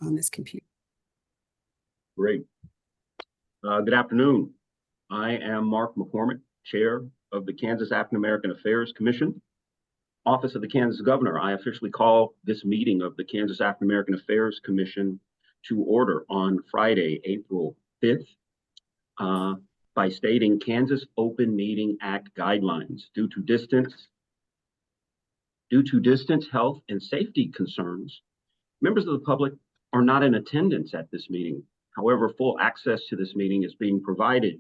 on this computer. Great. Good afternoon. I am Mark McCormick, Chair of the Kansas African American Affairs Commission, Office of the Kansas Governor. I officially call this meeting of the Kansas African American Affairs Commission to order on Friday, April 5th, by stating Kansas Open Meeting Act guidelines due to distance, health, and safety concerns. Members of the public are not in attendance at this meeting. However, full access to this meeting is being provided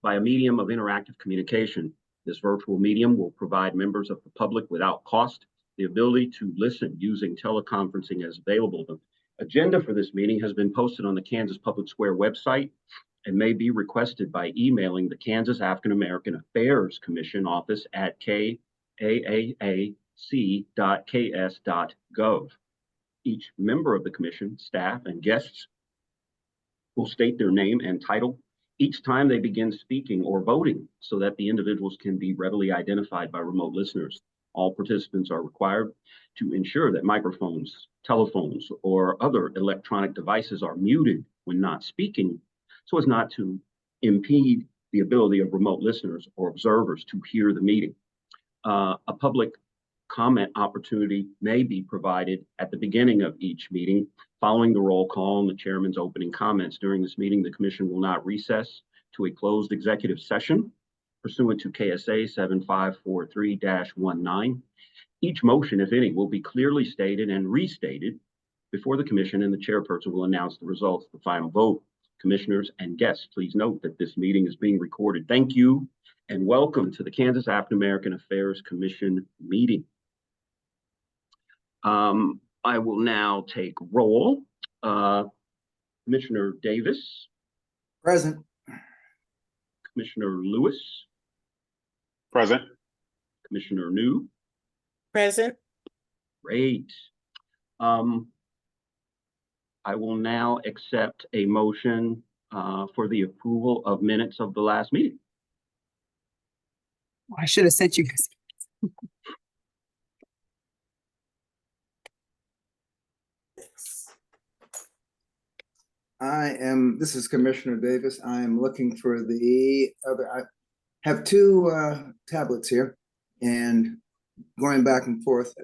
by a medium of interactive communication. This virtual medium will provide members of the public without cost the ability to listen using teleconferencing as available. The agenda for this meeting has been posted on the Kansas Public Square website and may be requested by emailing the Kansas African American Affairs Commission office at kaaac.ks.gov. Each member of the commission, staff, and guests will state their name and title each time they begin speaking or voting so that the individuals can be readily identified by remote listeners. All participants are required to ensure that microphones, telephones, or other electronic devices are muted when not speaking so as not to impede the ability of remote listeners or observers to hear the meeting. A public comment opportunity may be provided at the beginning of each meeting. Following the roll call and the chairman's opening comments during this meeting, the commission will not recess to a closed executive session pursuant to KSA 7543-19. Each motion, if any, will be clearly stated and restated before the commission, and the chairperson will announce the results of the final vote. Commissioners and guests, please note that this meeting is being recorded. Thank you and welcome to the Kansas African American Affairs Commission meeting. I will now take roll. Commissioner Davis. Present. Commissioner Lewis. Present. Commissioner New. Present. Great. I will now accept a motion for the approval of minutes of the last meeting. I should have sent you guys. This is Commissioner Davis. I am looking for the other, I have two tablets here and going back and forth.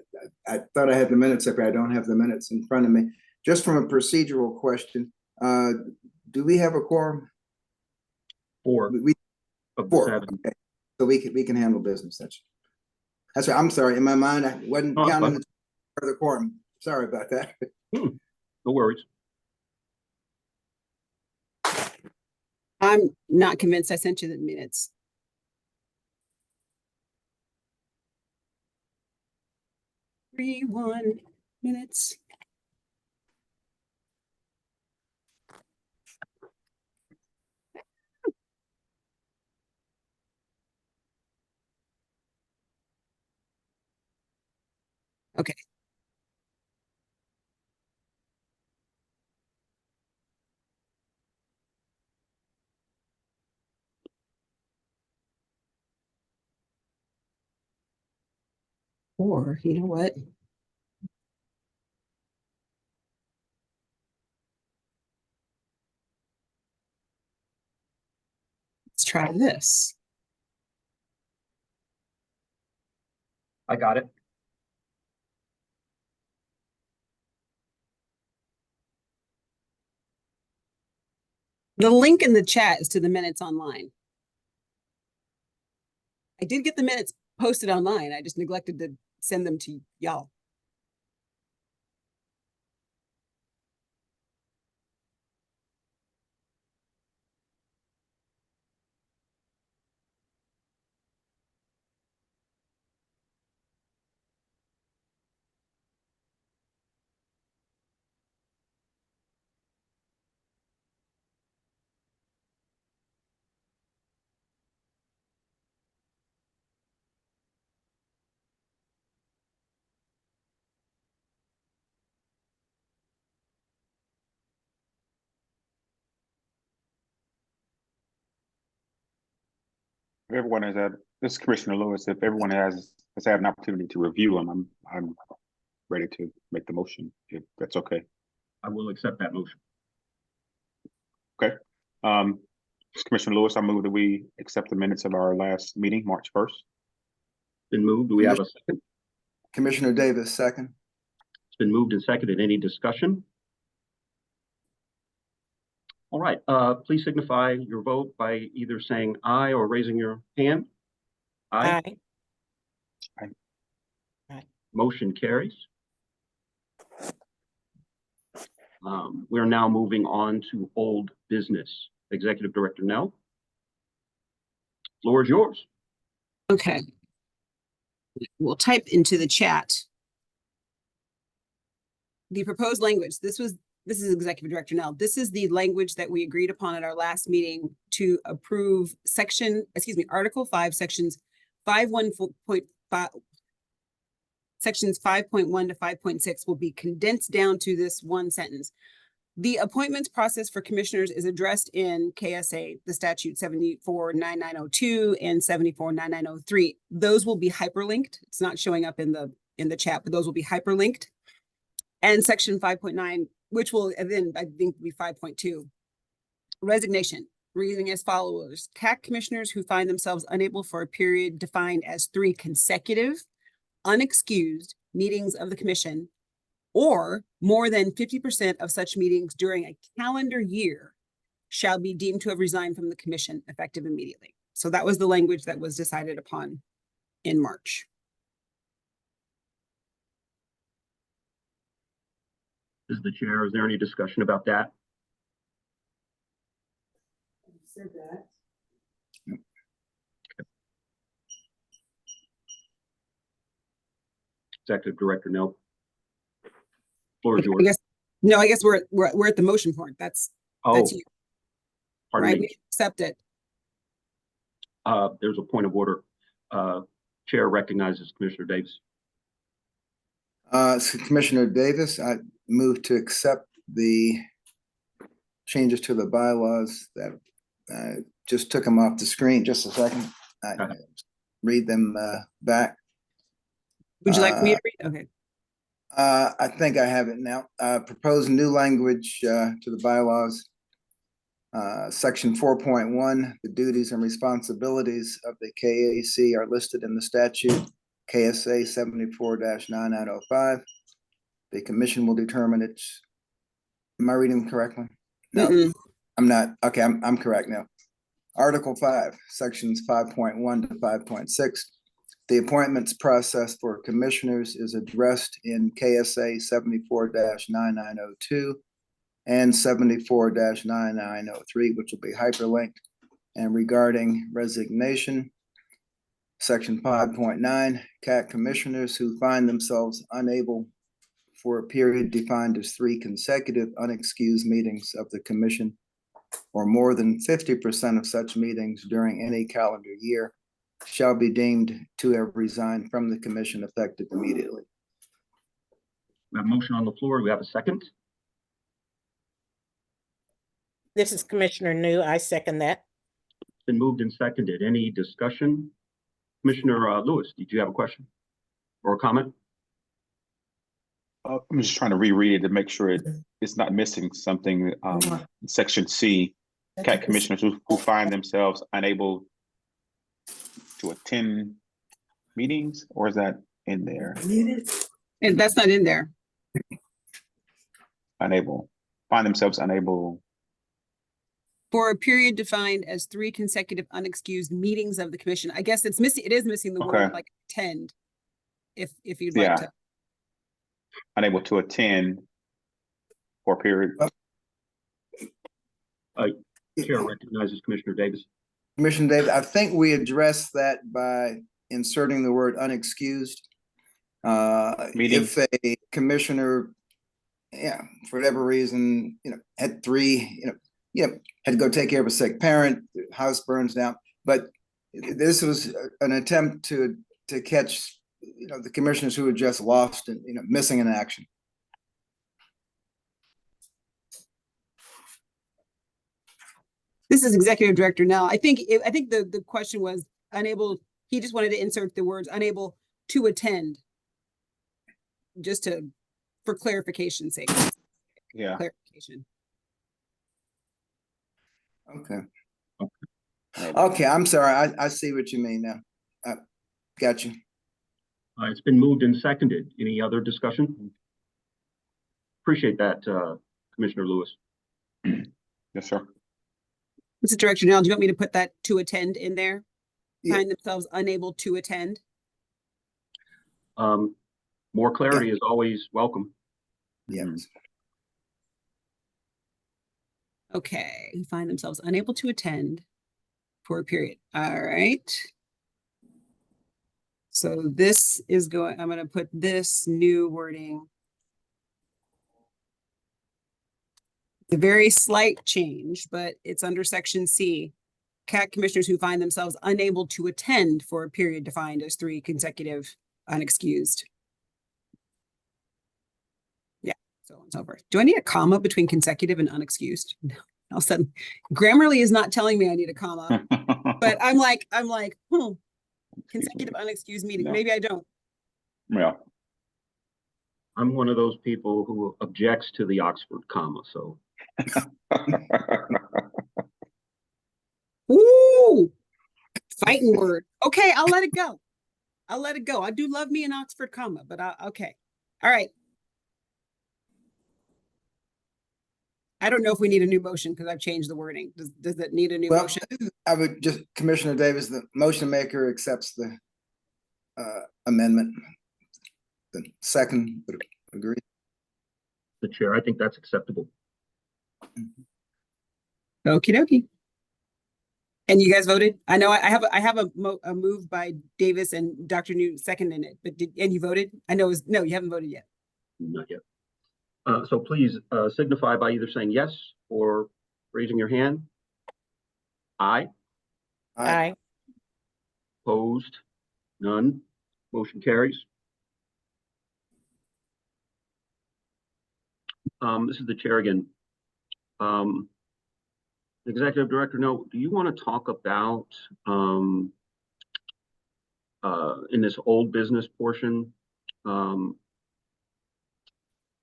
I thought I had the minutes up here. I don't have the minutes in front of me. Just from a procedural question, do we have a quorum? Four. Four. Okay. So we can handle business. That's right. I'm sorry. In my mind, I wasn't counting the quorum. Sorry about that. No worries. I'm not convinced I sent you the minutes. One minutes. Okay. Or, you know what? Let's try this. I got it. The link in the chat is to the minutes online. I did get the minutes posted online. I just neglected to send them to y'all. If everyone has had, this is Commissioner Lewis, if everyone has had an opportunity to review them, I'm ready to make the motion, if that's okay. I will accept that motion. Okay. Commissioner Lewis, I move that we accept the minutes of our last meeting, March 1st. Been moved. Do we have a second? Commissioner Davis, second. It's been moved and seconded. Any discussion? All right, please signify your vote by either saying aye or raising your hand. Aye. Aye. Motion carries. We're now moving on to old business. Executive Director Nell. Floor is yours. Okay. We'll type into the chat the proposed language. This is Executive Director Nell. This is the language that we agreed upon at our last meeting to approve Article 5, sections 5.1.5. Sections 5.1 to 5.6 will be condensed down to this one sentence. The appointments process for commissioners is addressed in KSA, the statute 749902 and 749903. Those will be hyperlinked. It's not showing up in the chat, but those will be hyperlinked. And section 5.9, which will then I think be 5.2. Resignation, reading as follows: KAAAC commissioners who find themselves unable for a period defined as 3 consecutive unexcused meetings of the commission, or more than 50% of such meetings during a calendar year, shall be deemed to have resigned from the commission effective immediately. So that was the language that was decided upon in March. Is the chair, is there any discussion about that? Said that. Executive Director Nell. Floor is yours. I guess we're at the motion point. That's you. Pardon Right, me. we accept it. There's a point of order. Chair recognizes Commissioner Davis. So Commissioner Davis, I move to accept the changes to the bylaws that just took them off the screen. Just a second. I read them back. Would you like me to read? Okay. I think I have it now. Propose new language to the bylaws. Section 4.1, the duties and responsibilities of the KAAC are listed in the statute, KSA 74-9905. The commission will determine its, am I reading correctly? No, I'm not. Okay, I'm correct now. Article 5, sections 5.1 to 5.6. The appointments process for commissioners is addressed in KSA 74-9902 and 74-9903, which will be hyperlinked. And regarding resignation, section 5.9, KAAC commissioners who find themselves unable for a period defined as 3 consecutive unexcused meetings of the commission, or more than 50% of such meetings during any calendar year, shall be deemed to have resigned from the commission effective immediately. We have a motion on the floor. Do we have a second? This is Commissioner New. I second that. It's been moved and seconded. Any discussion? Commissioner Lewis, did you have a question or a comment? I'm just trying to reread it to make sure it's not missing something. Section C, KAAC commissioners who find themselves unable to attend meetings, or is that in there? And that's not in there. Find themselves unable. For a period defined as 3 consecutive unexcused meetings of the commission. I guess it's missing. It is missing the word like attend. If you'd like to. Unable to attend for a period. Chair recognizes Commissioner Davis. Commissioner Davis, I think we addressed that by inserting the word unexcused. If a commissioner, for whatever reason, had 3, had to go take care of a sick parent, the house burns down. But this was an attempt to catch, the commissioners who were just lost and, missing in action. This is Executive Director now. I think the question was unable. He just wanted to insert the words unable to attend, just for clarification's sake. Yeah. clarification. Okay. Maybe. Okay, I'm sorry. I see what you mean now. Got you. It's been moved and seconded. Any other discussion? Appreciate that, Commissioner Lewis. Yes, sir. Mr. Director Janelle, do you want me to put that to attend in there? Yeah. Find themselves unable to attend? More clarity is always welcome. Yes. Okay, who find themselves unable to attend for a period. All right. So this is going, I'm gonna put this new wording. A very slight change, but it's under section C. CAC commissioners who find themselves unable to attend for a period defined as 3 consecutive unexcused. Yeah, so on and so forth. Do I need a comma between consecutive and unexcused? No. All of a sudden, Grammarly is not telling me I need a comma, but I'm like, consecutive unexcused meeting. No. Maybe I don't. Yeah. I'm one of those people who objects to the Oxford comma, so. Ooh, fighting word. Okay, I'll let it go. I'll let it go. I do love me an Oxford comma, but okay. All right. I don't know if we need a new motion because I've changed the wording. Does it need a new Well, motion? I would just, Commissioner Davis, the motion maker accepts the amendment. The second would agree. The chair, I think that's acceptable. Okie dokie. And you guys voted? I know I have a move by Davis and Dr. New seconding it, but and you voted? I know no, you haven't voted yet. Not yet. So please signify by either saying yes or raising your hand. Aye. Aye. Opposed? None. Motion carries. This is the chair again. Executive Director, no, do you want to talk about in this old business portion,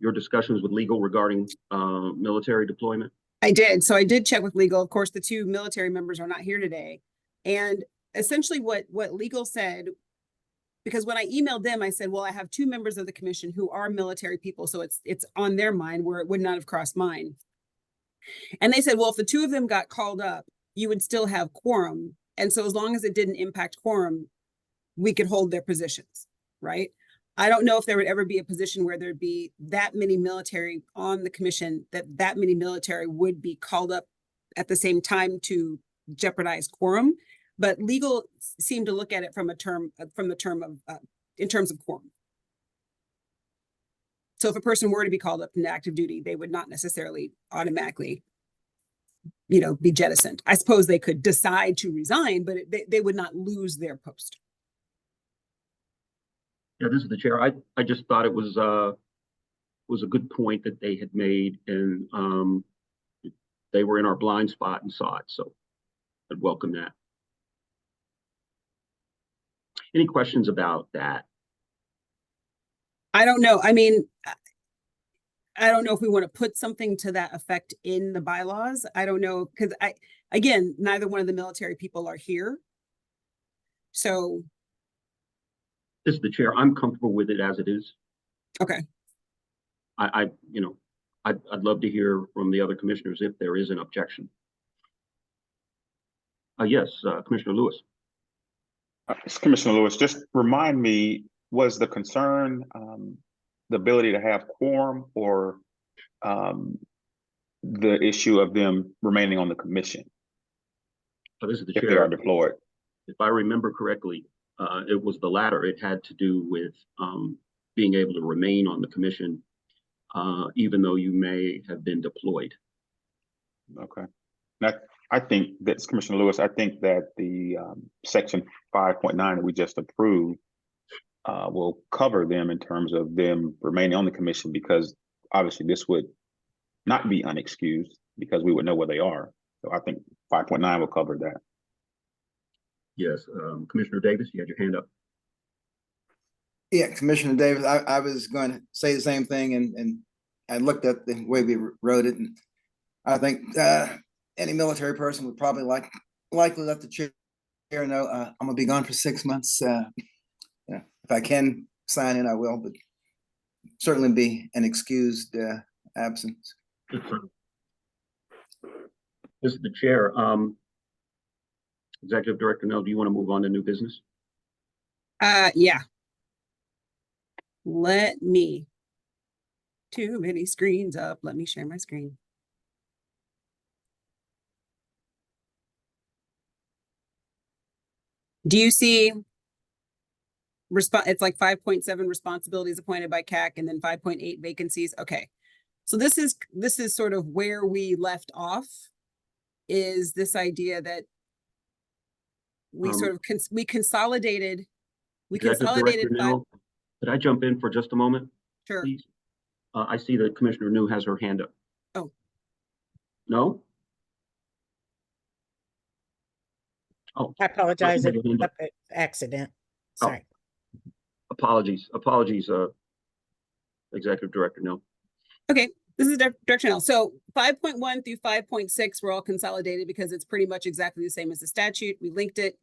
your discussions with legal regarding military deployment? I did. So I did check with legal. Of course, the 2 military members are not here today. And essentially what legal said, because when I emailed them, I said, well, I have 2 members of the commission who are military people. So it's on their mind where it would not have crossed mine. And they said, well, if the 2 of them got called up, you would still have quorum. And so as long as it didn't impact quorum, we could hold their positions, right? I don't know if there would ever be a position where there'd be that many military on the commission, that many military would be called up at the same time to jeopardize quorum. But legal seemed to look at it from the term of in terms of quorum. So if a person were to be called up into active duty, they would not necessarily automatically, be jettisoned. I suppose they could decide to resign, but they would not lose their post. Yeah, this is the chair. I just thought it was a good point that they had made, and they were in our blind spot and saw it, so I'd welcome that. Any questions about that? I don't know. I mean, I don't know if we want to put something to that effect in the bylaws. I don't know, because again, neither one of the military people are here. So. This is the chair. I'm comfortable with it as it is. Okay. I'd love to hear from the other commissioners if there is an objection. Yes, Commissioner Lewis. Commissioner Lewis, just remind me, was the concern the ability to have quorum or the issue of them remaining on the commission This is the if chair. they are deployed? If I remember correctly, it was the latter. It had to do with being able to remain on the commission, even though you may have been deployed. Okay. Now, I think that's Commissioner Lewis. I think that the section 5.9 that we just approved will cover them in terms of them remaining on the commission, because obviously this would not be unexcused because we would know where they are. So I think 5.9 will cover that. Yes, Commissioner Davis, you had your hand up. Yeah, Commissioner Davis, I was going to say the same thing and I looked at the way we wrote it, and I think any military person would probably likely let the chair know I'm gonna be gone for 6 months. Yeah, if I can sign in, I will, but certainly be an excused absence. This is the chair. Executive Director Nell, do you want to move on to new business? Yeah. Let me. Too many screens up. Let me share my screen. Do you see it's like 5.7 responsibilities appointed by KAAC and then 5.8 vacancies. Okay. So this is sort of where we left off, is this idea that we sort of we consolidated Executive Director Nell, could I jump in for just a moment? Sure. Please? I see that Commissioner New has her hand up. Oh. No? Oh, I apologize. Go ahead, It's Linda. an accident. Sorry. apologies, Executive Director Nell. Okay, this is Director Nell. So 5.1 through 5.6 were all consolidated because it's pretty much exactly the same as the statute. We linked it.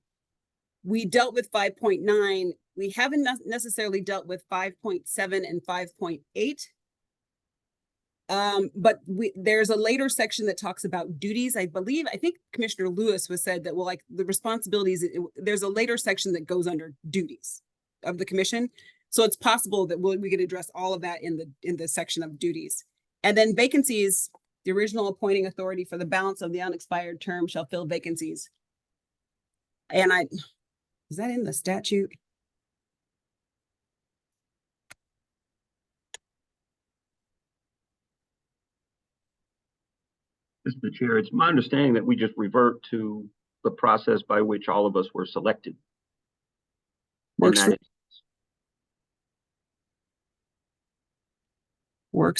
We dealt with 5.9. We haven't necessarily dealt with 5.7 and 5.8. But there's a later section that talks about duties. I think Commissioner Lewis was said that, well, like the responsibilities, there's a later section that goes under duties of the commission. So it's possible that we could address all of that in the section of duties. And then vacancies, the original appointing authority for the balance of the unexpired term shall fill vacancies. And is that in the statute? Mr. Chair, it's my understanding that we just revert to the process by which all of us were selected. Works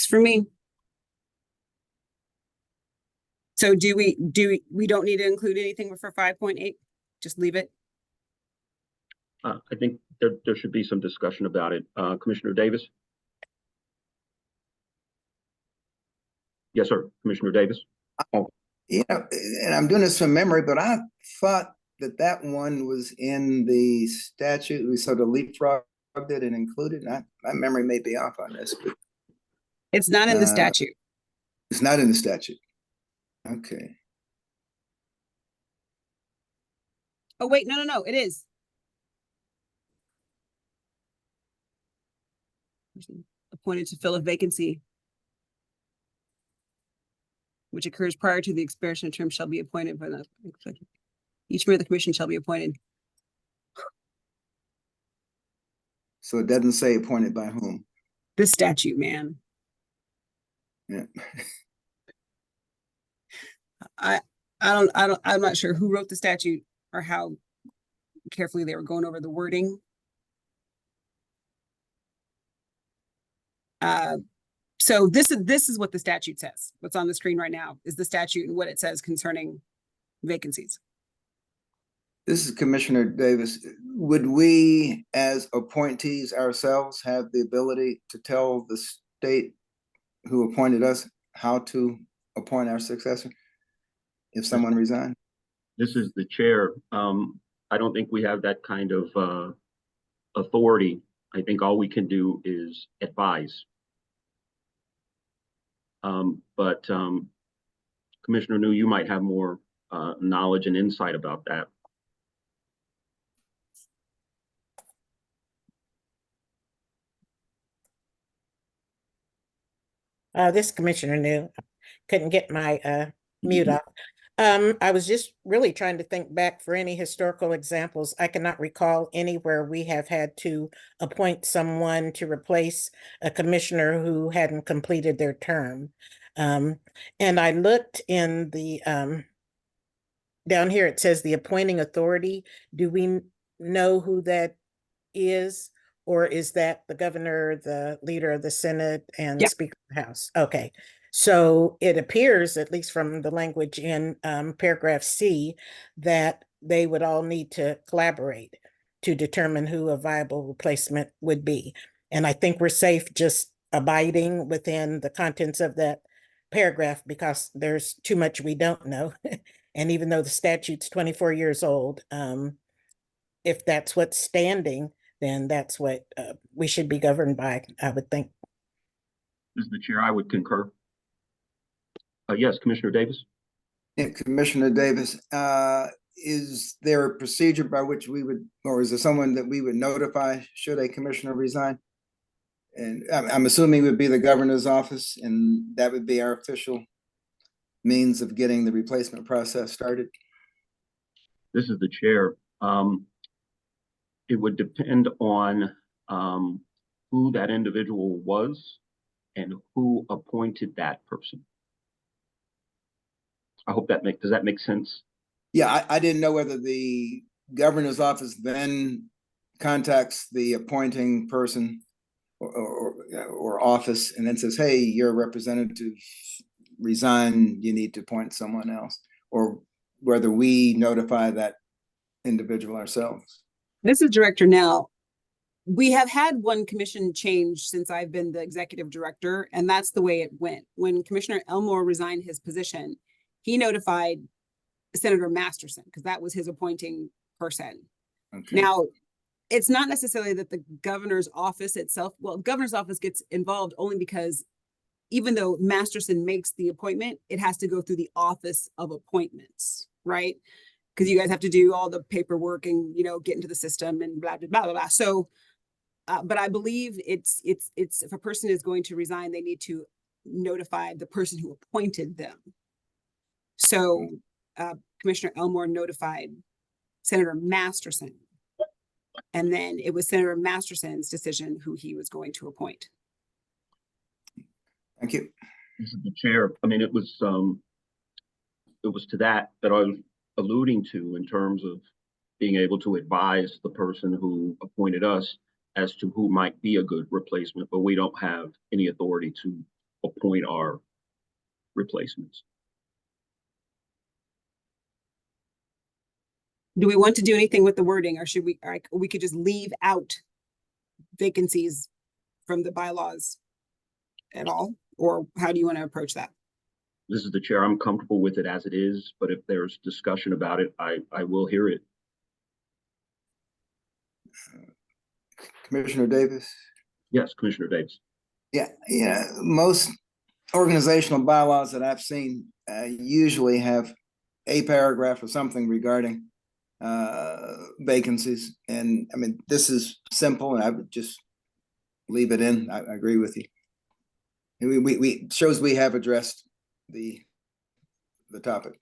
for me. So we don't need to include anything for 5.8? Just leave it? I think there should be some discussion about it. Commissioner Davis? Yes, sir. Commissioner Davis? Yeah, and I'm doing this from memory, but I thought that one was in the statute. We sort of leapfrogged it and included. My memory may be off on this, but it's not in the statute. It's not in the statute. Okay. Oh, wait, no, it is. Appointed to fill a vacancy which occurs prior to the expiration of term shall be appointed by each member of the commission shall be appointed. So it doesn't say appointed by whom? The statute, man. Yeah. I'm not sure who wrote the statute or how carefully they were going over the wording. So this is what the statute says. What's on the screen right now is the statute and what it says concerning vacancies. This is Commissioner Davis. Would we, as appointees ourselves, have the ability to tell the state who appointed us how to appoint our successor if someone resigned? This is the chair. I don't think we have that kind of authority. I think all we can do is advise. But Commissioner New, you might have more knowledge and insight about that. This Commissioner New, couldn't get my mute off. I was just really trying to think back for any historical examples. I cannot recall anywhere we have had to appoint someone to replace a commissioner who hadn't completed their term. And I looked in the, down here, it says the appointing authority. Do we know who that is? Or is that the governor, the leader of the Senate, and Speaker of the House? Okay. So it appears, at least from the language in paragraph C, that they would all need to collaborate to determine who a viable replacement would be. And I think we're safe just abiding within the contents of that paragraph because there's too much we don't know. And even though the statute's 24 years old, if that's what's standing, then that's what we should be governed by, I would think. Mr. Chair, I would concur. Yes, Commissioner Davis? Yeah, Commissioner Davis, is there a procedure by which we would, or is there someone that we would notify should a commissioner resign? And I'm assuming it would be the governor's office, and that would be our official means of getting the replacement process started. This is the chair. It would depend on who that individual was and who appointed that person. I hope does that make sense? Yeah, I didn't know whether the governor's office then contacts the appointing person or office and then says, hey, your representative resigned, you need to appoint someone else, or whether we notify that individual ourselves. This is Director Nell. We have had one commission change since I've been the executive director, and that's the way it went. When Commissioner Elmore resigned his position, he notified Senator Masterson because that was his appointing person. Okay. Now, it's not necessarily that the governor's office itself, well, governor's office gets involved only because even though Masterson makes the appointment, it has to go through the Office of Appointments, right? Because you guys have to do all the paperwork and, you know, get into the system and blah, blah, blah, blah, blah. So, but I believe it's if a person is going to resign, they need to notify the person who appointed them. So Commissioner Elmore notified Senator Masterson, and then it was Senator Masterson's decision who he was going to appoint. Thank you. This is the chair. I mean, it was to that I was alluding to in terms of being able to advise the person who appointed us as to who might be a good replacement, but we don't have any authority to appoint our replacements. Do we want to do anything with the wording, or should we could just leave out vacancies from the bylaws at all? Or how do you want to approach that? This is the chair. I'm comfortable with it as it is, but if there's discussion about it, I will hear it. Commissioner Davis? Yes, Commissioner Davis. Yeah, most organizational bylaws that I've seen usually have a paragraph or something regarding vacancies. And I mean, this is simple and I would just leave it in. I agree with you. We shows we have addressed the topic.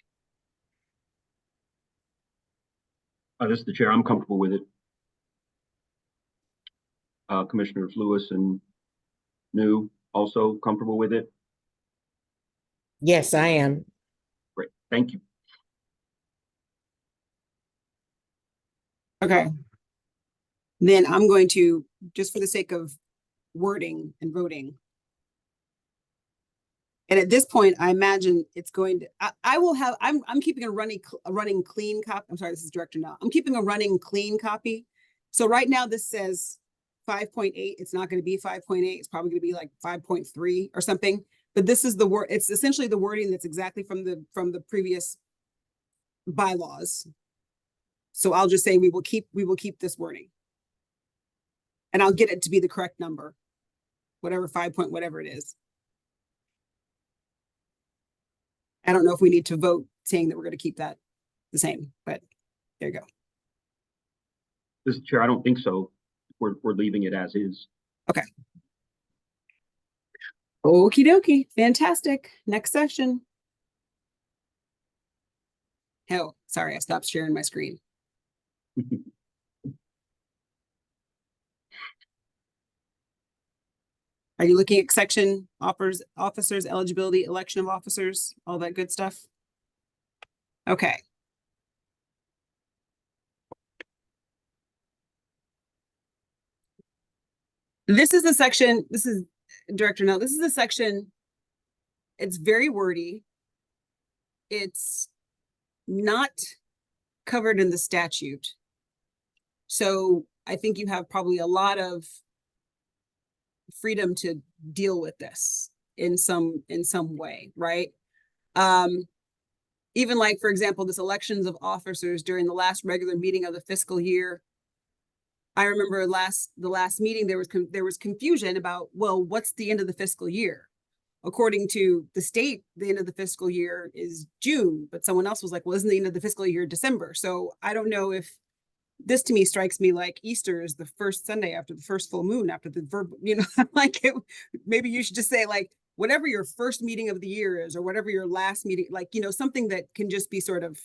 This is the chair. I'm comfortable with it. Commissioners Lewis and New also comfortable with it? Yes, I am. Great. Thank you. Okay. Then I'm going to, just for the sake of wording and voting. And at this point, I imagine it's going to, I will have, I'm keeping a running clean copy. I'm sorry, this is Director now. I'm keeping a running clean copy. So right now this says 5.8. It's not going to be 5.8. It's probably going to be like 5.3 or something. But this is the word, it's essentially the wording that's exactly from the previous bylaws. So I'll just say we will keep this wording. And I'll get it to be the correct number. Whatever 5 point, whatever it is. I don't know if we need to vote saying that we're going to keep that the same, but there you go. This is the chair. I don't think so. We're leaving it as is. Okay. Okie dokie. Fantastic. Next session. Oh, sorry. I stopped sharing my screen. Are you looking at section officers, eligibility, election of officers, all that good stuff? Okay. This is the section, this is Director Nell, this is the section, it's very wordy. It's not covered in the statute. So I think you have probably a lot of freedom to deal with this in some way, right? Even like, for example, this elections of officers during the last regular meeting of the fiscal year. I remember the last meeting, there was confusion about, well, what's the end of the fiscal year? According to the state, the end of the fiscal year is June, but someone else was like, well, isn't the end of the fiscal year December? So I don't know if this, to me, strikes me like Easter is the first Sunday after the first full moon, after the verb, like maybe you should just say like, whatever your first meeting of the year is, or whatever your last meeting, like, something that can just be sort of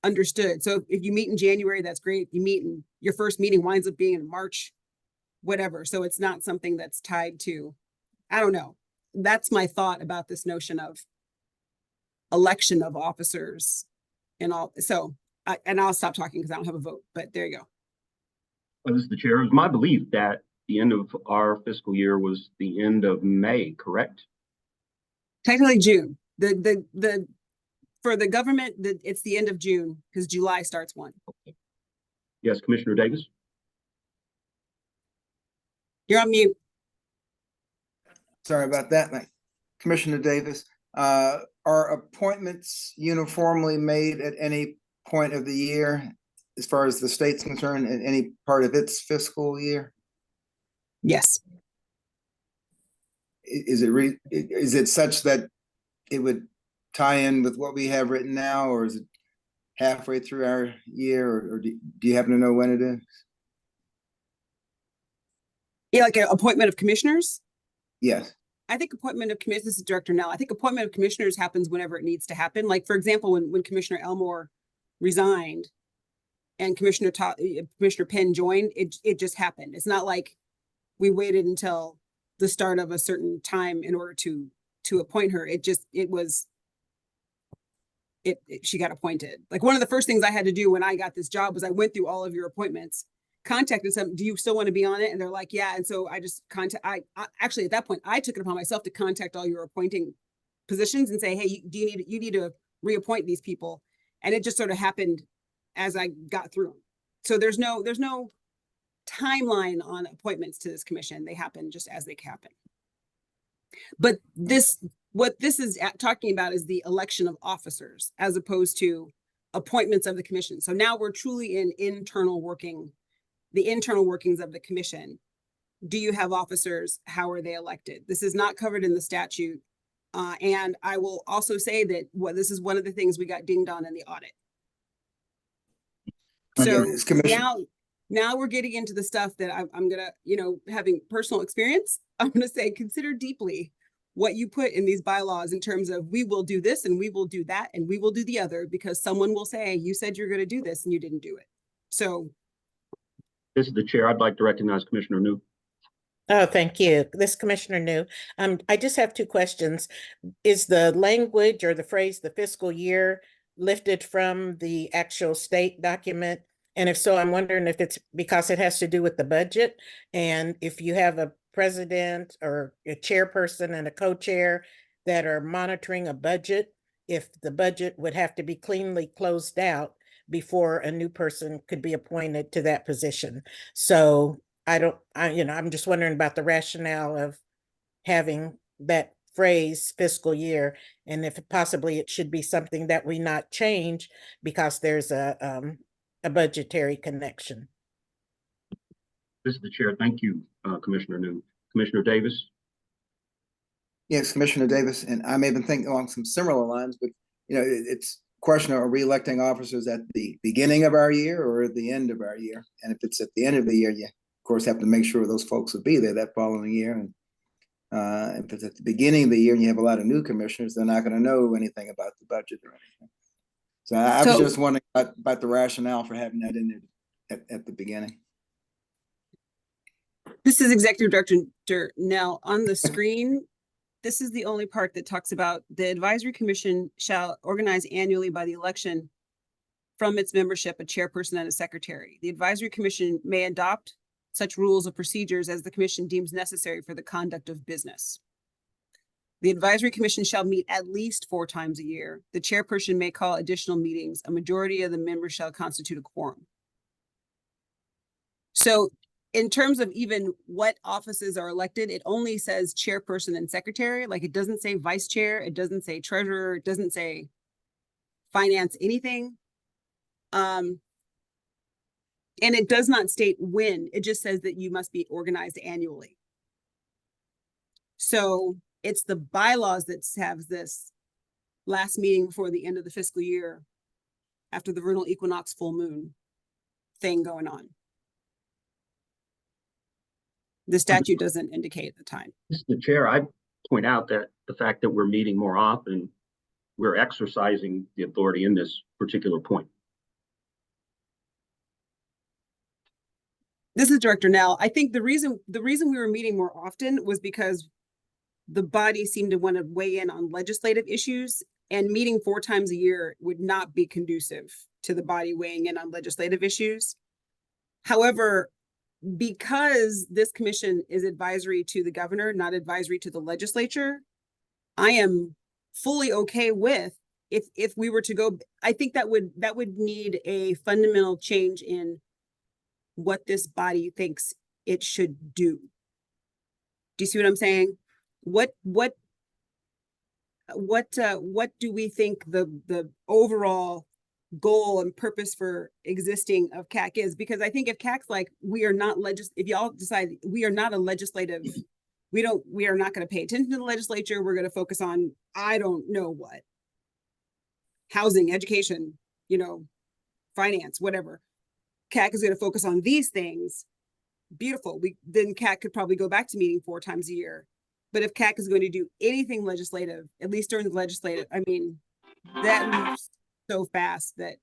understood. So if you meet in January, that's great. You meet in your first meeting winds up being in March, whatever. So it's not something that's tied to, I don't know. That's my thought about this notion of election of officers and all. So, and I'll stop talking because I don't have a vote, but there you go. This is the chair. It's my belief that the end of our fiscal year was the end of May, correct? Technically June. For the government, it's the end of June because July starts 1. Okay. Yes, Commissioner Davis. You're on mute. Sorry about that, Commissioner Davis. Are appointments uniformly made at any point of the year, as far as the state's concerned, in any part of its fiscal year? Yes. Is it such that it would tie in with what we have written now, or is it halfway through our year, or do you happen to know when it is? Yeah, like an appointment of commissioners? Yes. I think appointment of commissioners, this is Director Nell. I think appointment of commissioners happens whenever it needs to happen. Like, for example, when Commissioner Elmore resigned and Commissioner Penn joined, it just happened. It's not like we waited until the start of a certain time in order to appoint her. She got appointed. Like, one of the first things I had to do when I got this job was I went through all of your appointments, contacted them. Do you still want to be on it? And they're like, yeah. And so I just I actually, at that point, I took it upon myself to contact all your appointing positions and say, hey, you need to reappoint these people. And it just sort of happened as I got through them. So there's no timeline on appointments to this commission. They happen just as they happen. But what this is talking about is the election of officers as opposed to appointments of the commission. So now we're truly in the internal workings of the commission. Do you have officers? How are they elected? This is not covered in the statute. And I will also say that this is one of the things we got dinged on in the audit. So now we're getting into the stuff that I'm gonna, having personal experience, I'm gonna say, consider deeply what you put in these bylaws in terms of, we will do this and we will do that and we will do the other, because someone will say, you said you're gonna do this and you didn't do it. So. This is the chair. I'd like to recognize Commissioner New. Oh, thank you. This is Commissioner New. I just have 2 questions. Is the language or the phrase, the fiscal year, lifted from the actual state document? And if so, I'm wondering if it's because it has to do with the budget. And if you have a president or a chairperson and a co-chair that are monitoring a budget, if the budget would have to be cleanly closed out before a new person could be appointed to that position. So I'm just wondering about the rationale of having that phrase fiscal year, and if possibly it should be something that we not change because there's a budgetary connection. This is the chair. Thank you, Commissioner New. Commissioner Davis. Yes, Commissioner Davis, and I may have been thinking along some similar lines, but it's a question, are we electing officers at the beginning of our year or at the end of our year? And if it's at the end of the year, you of course have to make sure those folks will be there that following year. And if it's at the beginning of the year and you have a lot of new commissioners, they're not going to know anything about the budget or anything. So I was just wondering about the rationale for having that in there at the beginning. This is Executive Director Nell on the screen. This is the only part that talks about the advisory commission shall organize annually by the election from its membership, a chairperson and a secretary. The advisory commission may adopt such rules of procedures as the commission deems necessary for the conduct of business. The advisory commission shall meet at least 4 times a year. The chairperson may call additional meetings. A majority of the members shall constitute a quorum. So in terms of even what offices are elected, it only says chairperson and secretary. Like, it doesn't say vice chair, it doesn't say treasurer, it doesn't say finance, anything. And it does not state when, it just says that you must be organized annually. So it's the bylaws that have this last meeting before the end of the fiscal year, after the vernal equinox full moon thing going on. The statute doesn't indicate the time. Mr. Chair, I point out that the fact that we're meeting more often, we're exercising the authority in this particular point. This is Director Nell. I think the reason we were meeting more often was because the body seemed to want to weigh in on legislative issues, and meeting 4 times a year would not be conducive to the body weighing in on legislative issues. However, because this commission is advisory to the governor, not advisory to the legislature, I am fully okay with if we were to go. I think that would need a fundamental change in what this body thinks it should do. Do you see what I'm saying? What do we think the overall goal and purpose for existing of KAAC is? Because I think if KAAC's like, we are not if y'all decide we are not a legislative, we are not going to pay attention to the legislature, we're going to focus on, I don't know what, housing, education, finance, whatever. KAAC is going to focus on these things. Beautiful. Then KAAC could probably go back to meeting 4 times a year. But if KAAC is going to do anything legislative, at least during the legislative, I mean, that moves so fast that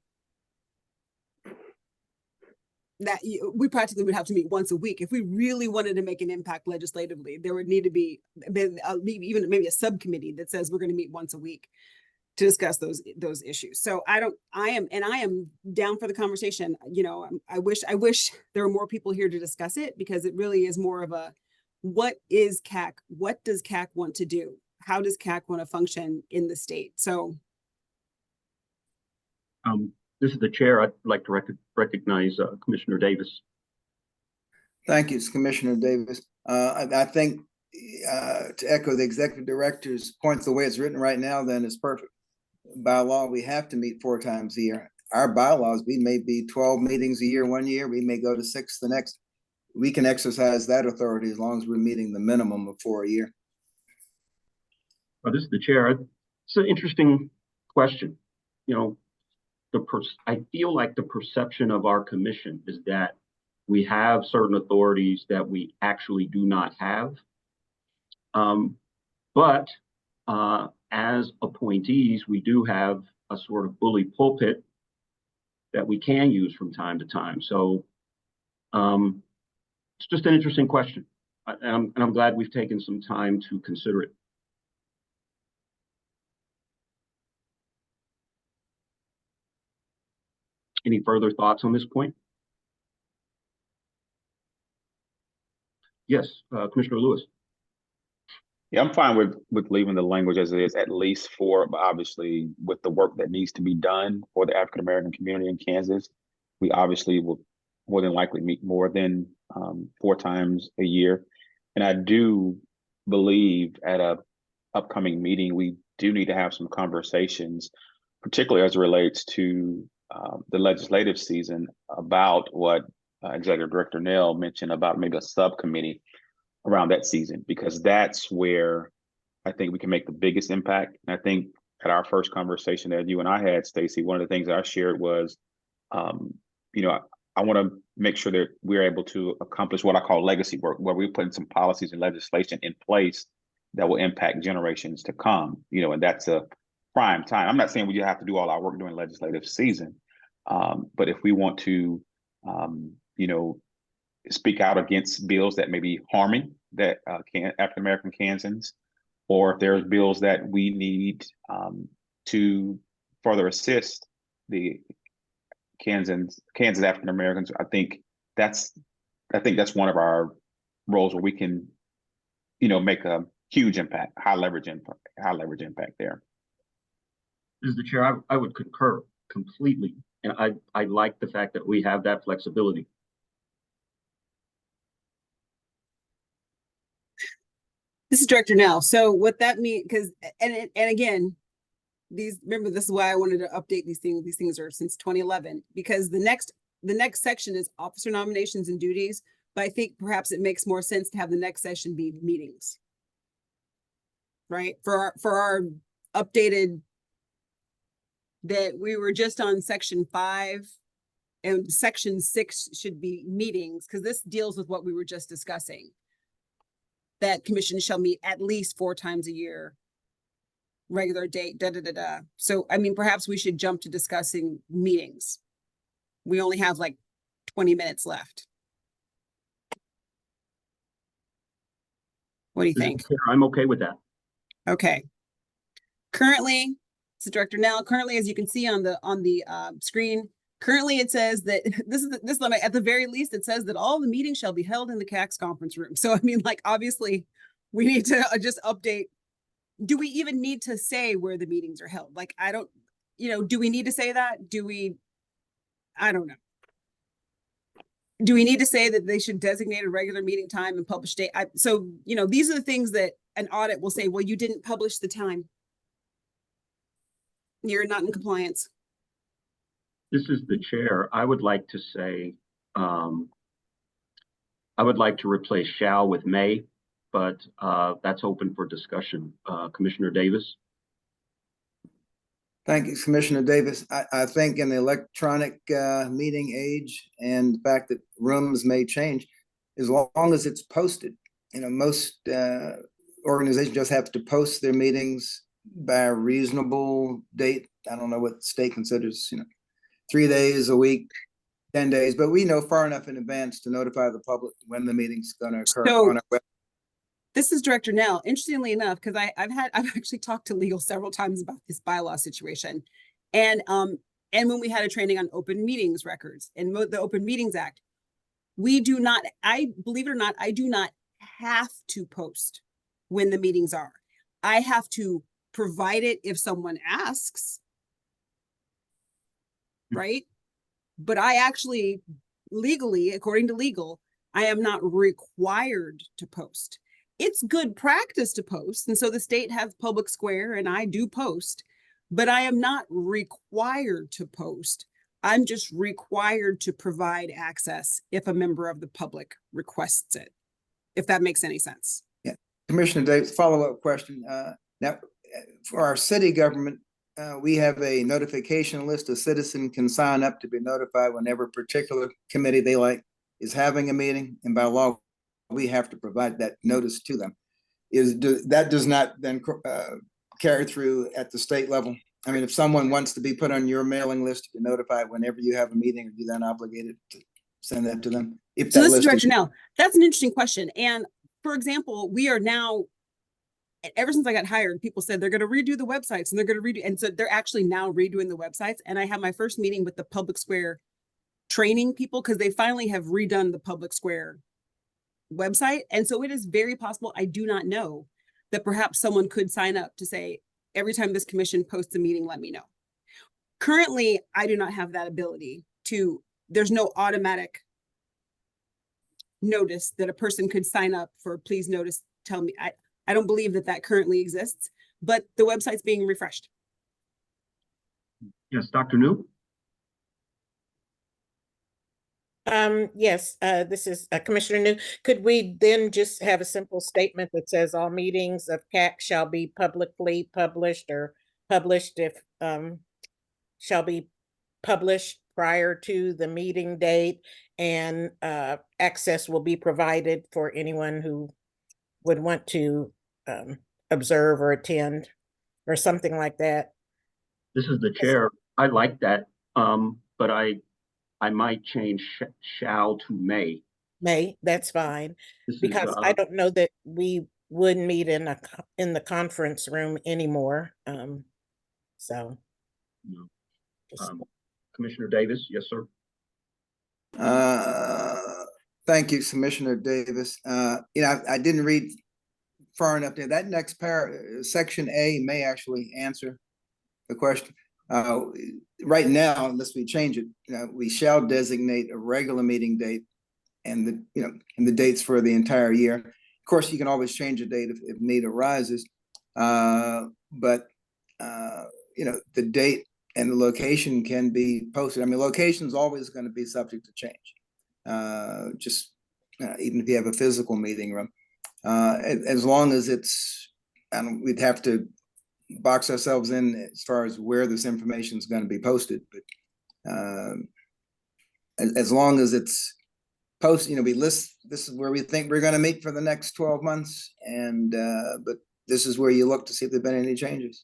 we practically would have to meet once a week. If we really wanted to make an impact legislatively, there would need to be even maybe a subcommittee that says we're going to meet once a week to discuss those issues. So I am down for the conversation. I wish there were more people here to discuss it, because it really is more of a, what is KAAC? What does KAAC want to do? How does KAAC want to function in the state? So this is the chair. I'd like to recognize Commissioner Davis. Thank you, Commissioner Davis. I think to echo the executive director's points, the way it's written right now, then is perfect. By law, we have to meet 4 times a year. Our bylaws, we may be 12 meetings a year one year, we may go to 6 the next. We can exercise that authority as long as we're meeting the minimum of 4 a year. This is the chair. It's an interesting question. I feel like the perception of our commission is that we have certain authorities that we actually do not have. But as appointees, we do have a sort of bully pulpit that we can use from time to time. So it's just an interesting question. And I'm glad we've taken some time to consider it. Any further thoughts on this point? Yes, Commissioner Lewis. Yeah, I'm fine with leaving the language as it is, at least 4, but obviously with the work that needs to be done for the African American community in Kansas, we obviously will more than likely meet more than 4 times a year. And I do believe at a upcoming meeting, we do need to have some conversations, particularly as it relates to the legislative season, about what Executive Director Nell mentioned about maybe a subcommittee around that season, because that's where I think we can make the biggest impact. And I think at our first conversation that you and I had, Stacey, one of the things that I shared was, I want to make sure that we're able to accomplish what I call legacy work, where we're putting some policies and legislation in place that will impact generations to come, and that's a prime time. I'm not saying we have to do all our work during legislative season, but if we want to, speak out against bills that may be harming that African American Kansans, or if there's bills that we need to further assist the Kansas African Americans, I think that's one of our roles where we can, make a huge impact, high leverage impact there. As the chair, I would concur completely, and I like the fact that we have that flexibility. This is Director Nell. So what that means, because, and again, remember, this is why I wanted to update these things. These things are since 2011, because the next section is officer nominations and duties. But I think perhaps it makes more sense to have the next session be meetings. Right? For our updated, that we were just on section 5 and section 6 should be meetings, because this deals with what we were just discussing. That commission shall meet at least 4 times a year, regular date, So, I mean, perhaps we should jump to discussing meetings. We only have like 20 minutes left. What do you think? I'm okay with that. Okay. Currently, it's Director Nell. Currently, as you can see on the screen, currently it says that this limit, at the very least, it says that all the meetings shall be held in the KAAAC conference room. So, I mean, like, obviously, we need to just update. Do we even need to say where the meetings are held? Like, I don't, do we need to say that? I don't know. Do we need to say that they should designate a regular meeting time and publish date? So, these are the things that an audit will say, well, you didn't publish the time. You're not in compliance. This is the chair. I would like to say, I would like to replace shall with may, but that's open for discussion. Commissioner Davis. Thank you, Commissioner Davis. I think in the electronic meeting age and the fact that rooms may change, as long as it's posted, most organizations just have to post their meetings by a reasonable date. I don't know what the state considers, 3 days a week, 10 days, but we know far enough in advance to notify the public when the meeting's going to occur on our website. This is Director Nell. Interestingly enough, because I've actually talked to legal several times about this bylaw situation, and when we had a training on open meetings records and the Open Meetings Act, we do not. Believe it or not, I do not have to post when the meetings are. I have to provide it if someone asks, right? But I actually legally, according to legal, I am not required to post. It's good practice to post. And so the state has Public Square and I do post, but I am not required to post. I'm just required to provide access if a member of the public requests it, if that makes any sense. Yeah. Commissioner Davis, follow-up question. Now, for our city government, we have a notification list. A citizen can sign up to be notified whenever a particular committee they like is having a meeting. And by law, we have to provide that notice to them. That does not then carry through at the state level? I mean, if someone wants to be put on your mailing list to be notified whenever you have a meeting, are you then obligated to send that to them? So this is Director Nell. That's an interesting question. And for example, we are now, ever since I got hired, people said they're going to redo the websites and they're going to redo. And so they're actually now redoing the websites. And I had my first meeting with the Public Square training people because they finally have redone the Public Square website. And so it is very possible, I do not know, that perhaps someone could sign up to say, every time this commission posts a meeting, let me know. Currently, I do not have that ability to, there's no automatic notice that a person could sign up for, please notice, tell me. I don't believe that currently exists, but the website's being refreshed. Yes, Dr. New. Yes, this is Commissioner New. Could we then just have a simple statement that says all meetings of KAAAC shall be publicly published or published if shall be published prior to the meeting date, and access will be provided for anyone who would want to observe or attend or something like that? This is the chair. I like that, but I might change shall to may. May, that's fine, This because is, I don't know that we would meet in the conference room anymore. So. Commissioner Davis, yes, sir. Thank you, Commissioner Davis. I didn't read far enough there. That next section A may actually answer the question. Right now, unless we change it, we shall designate a regular meeting date and the dates for the entire year. course, you can always change a date if need arises. But you know, the date and the location can be posted. I mean, location is always going to be subject to change. Just even if you have a physical meeting room, as long as it's, and we'd have to box ourselves in as far as where this information is going to be posted. But as long as it's posted, you know, we list, this is where we think we're going to meet for the next 12 months. And, but this is where you look to see if there've been any changes.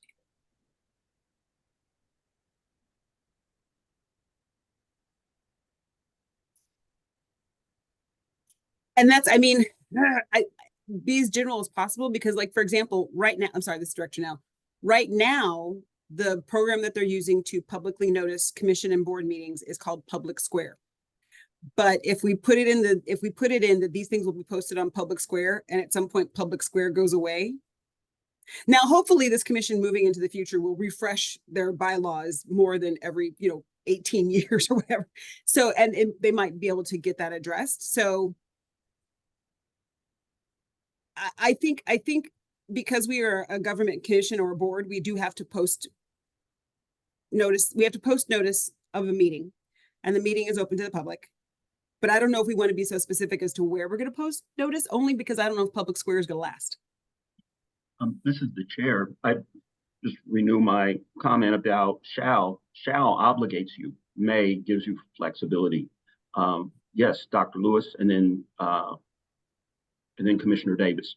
And that's, I mean, be as general as possible, because like, for example, right now, I'm sorry, this is Director Nell. Right now, the program that they're using to publicly notice commission and board meetings is called Public Square. But if we put it in that these things will be posted on Public Square, and at some point Public Square goes away. Now, hopefully this commission moving into the future will refresh their bylaws more than every, 18 years or whatever. So, and they might be able to get that addressed. So I think because we are a government commission or a board, we do have to post notice. We have to post notice of a meeting, and the meeting is open to the public. But I don't know if we want to be so specific as to where we're going to post notice, only because I don't know if Public Square is going to last. This is the chair. I just renew my comment about shall obligates you. May gives you flexibility. Yes, Dr. Lewis, and then Commissioner Davis.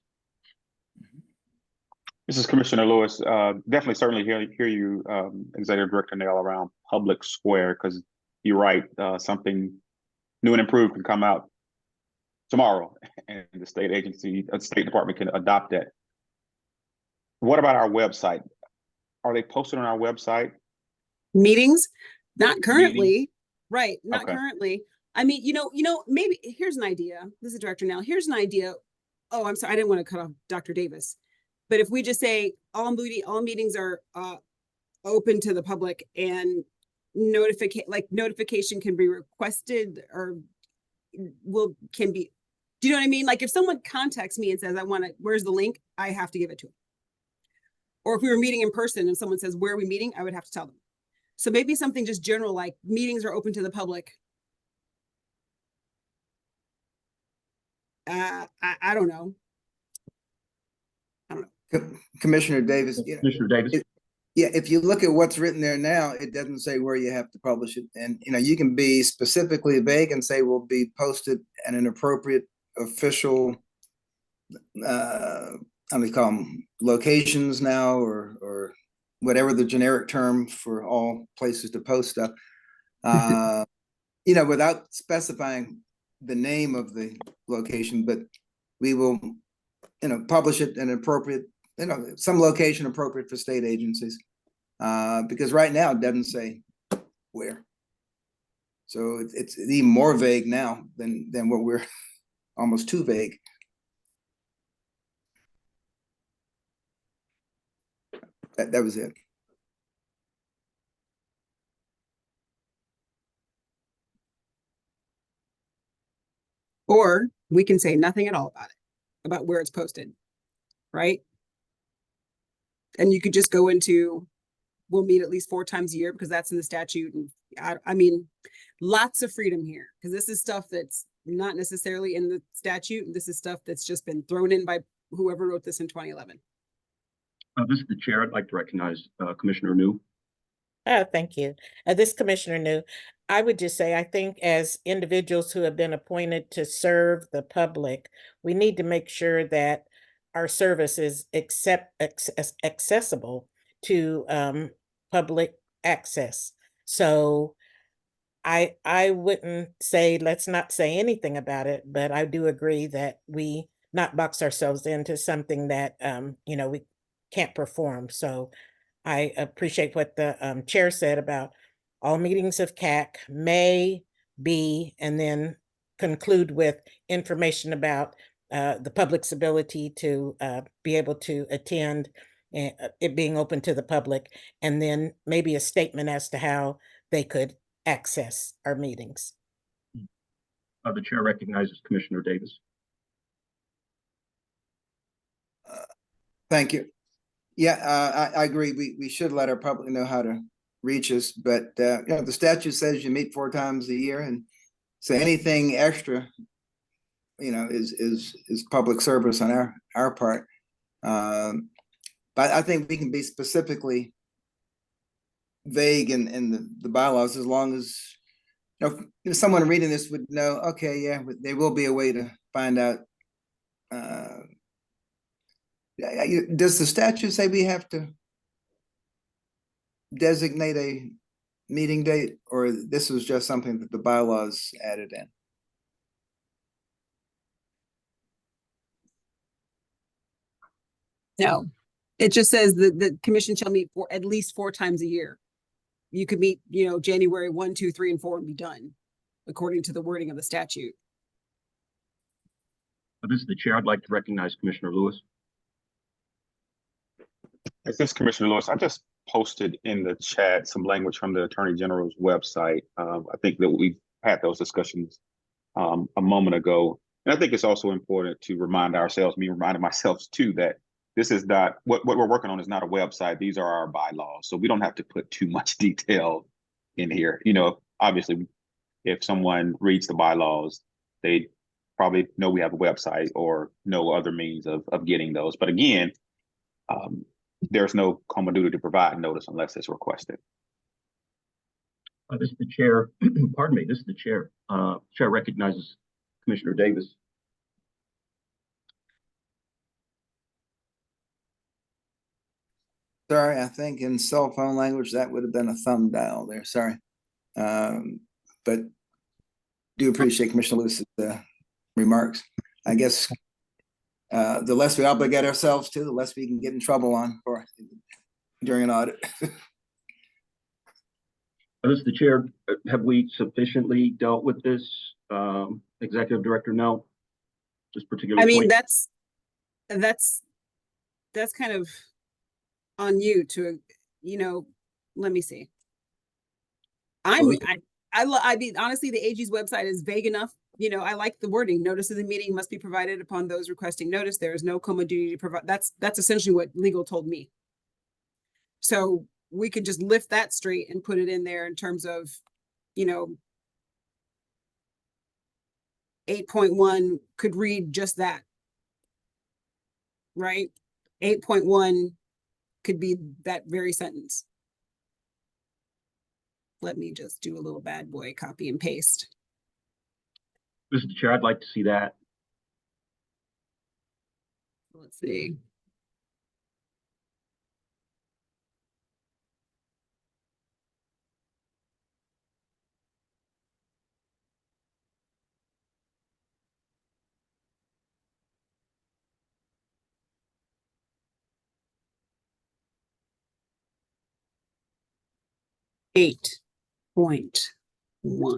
This is Commissioner Lewis. Definitely, certainly hear you, Executive Director Nail, around Public Square, because you're right. Something new and improved can come out tomorrow, and the state department can adopt that. What about our website? Are they posted on our website? Meetings? Not currently. Meetings? Right. Not Okay. currently. I mean, maybe here's an idea. This is Director Now. Here's an idea. Oh, I'm sorry. I didn't want to cut off Dr. Davis. But if we just say all meetings are open to the public, and notification can be requested, or can be, do you know what I mean? Like if someone contacts me and says, where's the link? I have to give it to them. Or if we were meeting in person and someone says, where are we meeting? I would have to tell them. So maybe something just general, like meetings are open to the public. I don't know. Commissioner Davis. Commissioner Davis. Yeah, if you look at what's written there now, it doesn't say where you have to publish it. And, you can be specifically vague and say will be posted at an appropriate official, how do we call them, locations now, or whatever the generic term for all places to post stuff, without specifying the name of the location, but we will, publish it in appropriate, some location appropriate for state agencies. Because right now it doesn't say where. So it's even more vague now than what we're almost too vague. That was it. Or we can say nothing at all about where it's posted, right? And you could just go into, we'll meet at least 4 times a year because that's in the statute. And I mean, lots of freedom here, because this is stuff that's not necessarily in the statute. This is stuff that's just been thrown in by whoever wrote this in 2011. This is the chair. I'd like to recognize Commissioner New. Oh, thank you. This Commissioner New, I would just say, I think as individuals who have been appointed to serve the public, we need to make sure that our service is accessible to public access. So I wouldn't say, let's not say anything about it, but I do agree that we not box ourselves into something that, we can't perform. So I appreciate what the chair said about all meetings of KAAC may be, and then conclude with information about the public's ability to be able to attend, it being open to the public, and then maybe a statement as to how they could access our meetings. The chair recognizes Commissioner Davis. Thank you. Yeah, I agree. We should let our public know how to reach us, but you know, the statute says you meet 4 times a year, and so anything extra, you know, is public service on our part. But I think we can be specifically vague in the bylaws, as long as, you know, if someone reading this would know, okay, yeah, there will be a way to find out. Does the statute say we have to designate a meeting date, or this was just something that the bylaws added in? No, it just says that the commission shall meet for at least 4 times a year. You could meet, you know, January 1, 2, 3, and 4 and be done, according to the wording of the statute. This is the chair. I'd like to recognize Commissioner Lewis. This is Commissioner Lewis. I just posted in the chat some language from the Attorney General's website. I think that we've had those discussions a moment ago. And I think it's also important to remind ourselves, me reminding myself too, that this is not, what we're working on is not a website. These are our bylaws. So we don't have to put too much detail in here. You know, obviously, if someone reads the bylaws, they probably know we have a website or know other means of getting those. But again, there's no common duty to provide notice unless it's requested. This is the chair. Pardon me. This is the chair. Chair recognizes Commissioner Davis. Sorry, I think in cell phone language, that would have been a thumb dial there. Sorry. But do appreciate Commissioner Lewis's remarks. I guess the less we obligate ourselves to, the less we can get in trouble on for during an audit. This is the chair. Have we sufficiently dealt with this, Executive Director? No, this particular I mean, point? that's kind of on you to, you know, let me see. I mean, honestly, the AG's website is vague enough. You know, I like the wording. Notice of the meeting must be provided upon those requesting notice. There is no common duty to provide. That's essentially what legal told me. So we could just lift that straight and put it in there in terms of, you know, 8.1 could read just that. Right? 8.1 could be that very sentence. Let me just do a little bad boy copy and paste. Mr. Chair, I'd like to see that. Let's see. Eight point one.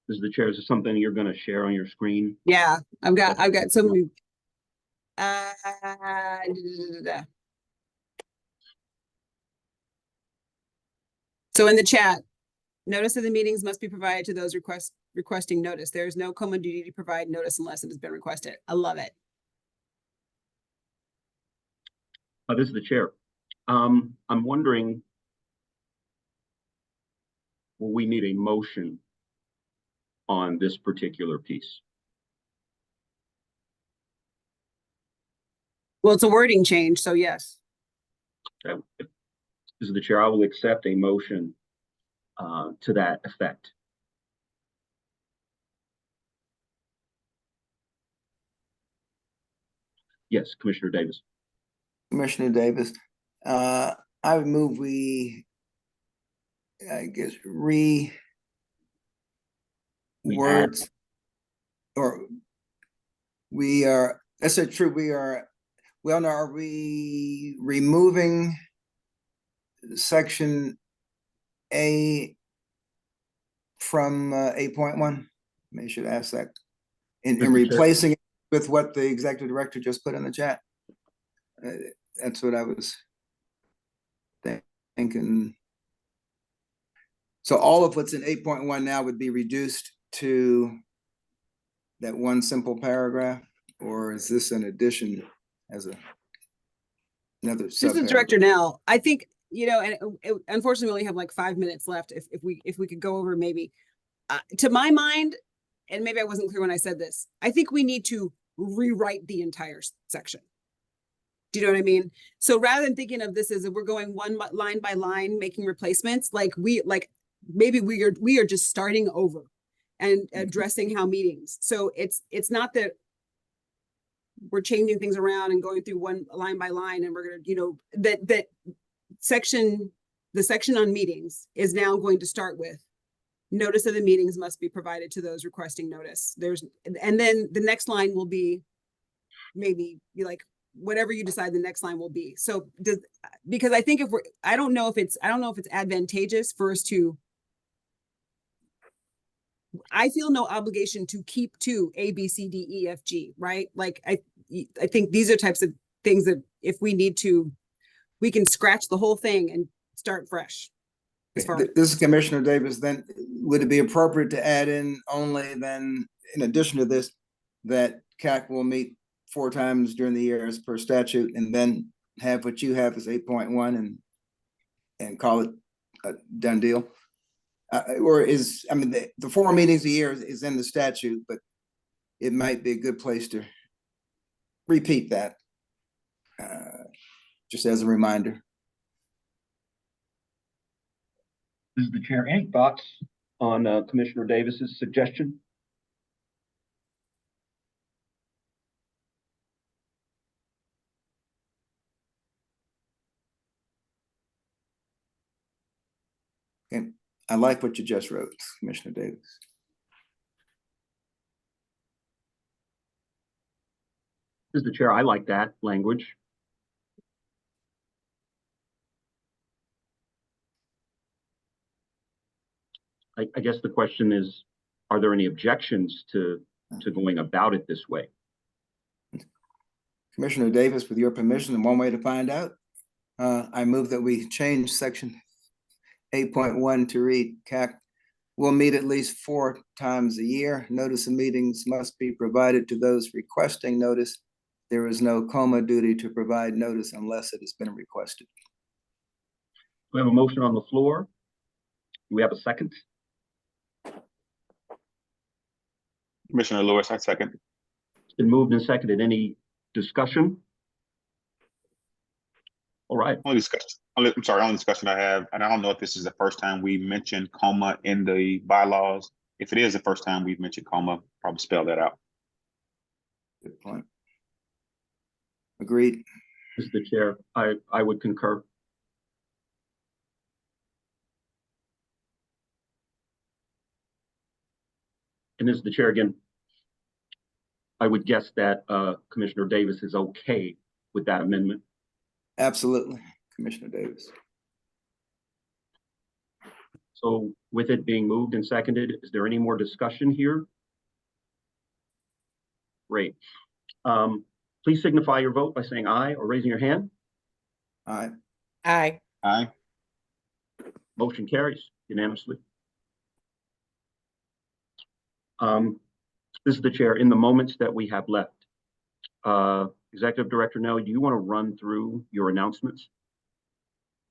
This is the chair. Is this something you're going to share on your screen? Yeah, I've got so many. So in the chat, notice of the meetings must be provided to those requesting notice. There is no common duty to provide notice unless it has been requested. I love it. This is the chair. I'm wondering, will we need a motion on this particular piece? Well, it's a wording change, so yes. This is the chair. I will accept a motion to that effect. Yes, Commissioner Davis. Commissioner Davis, I would move we, I guess, words, or we are, that's a true, we are, well, now are we removing section A from 8.1? Maybe I should ask that. And replacing it with what the executive director just put in the chat. That's what I was thinking. So all of what's in 8.1 now would be reduced to that one simple paragraph, or is this an addition as another This is sub? Director Nell. I think, you know, and unfortunately, we only have like 5 minutes left. If we could go over maybe, to my mind, and maybe I wasn't clear when I said this, I think we need to rewrite the entire section. Do you know what I mean? So rather than thinking of this as if we're going line by line, making replacements, maybe we are just starting over and addressing how meetings. So it's not that we're changing things around and going through one line by line, and we're gonna, you know, the section on meetings is now going to start with notice of the meetings must be provided to those requesting notice. And then the next line will be maybe be like whatever you decide the next line will be. So because I think I don't know if it's advantageous for us to, I feel no obligation to keep to A, B, C, D, E, F, G, right? Like I think these are types of things that if we need to, we can scratch the whole thing and start fresh. As far as This is Commissioner Davis. Then would it be appropriate to add in only then, in addition to this, that CAAC will meet 4 times during the year as per statute, and then have what you have as 8.1 and call it a done deal? Or is, I mean, the 4 meetings a year is in the statute, but it might be a good place to repeat that, just as a reminder. This is the chair. Any thoughts on Commissioner Davis's suggestion? Okay, I like what you just wrote, Commissioner Davis. This is the chair. I like that language. I guess the question is, are there any objections to going about it this way? Commissioner Davis, with your permission, and one way to find out, I move that we change section 8.1 to read, CAAC will meet at least 4 times a year. Notice of meetings must be provided to those requesting notice. There is no KAAAC duty to provide notice unless it has been requested. We have a motion on the floor. Do we have a second? Commissioner Lewis, I second. It's been moved and seconded. Any discussion? All right. Only discussion I have, and I don't know if this is the first time we mentioned KAAAC in the bylaws. If it is the first time we've mentioned KAAAC, probably spell that out. Good point. Agreed. Mr. Chair, I would concur. And as the chair again, I would guess that Commissioner Davis is okay with that amendment. Absolutely, Commissioner Davis. So with it being moved and seconded, is there any more discussion here? Great. Please signify your vote by saying aye or raising your hand. Aye. Aye. Aye. Motion carries unanimously. This is the chair. In the moments that we have left, Executive Director Nell, do you want to run through your announcements?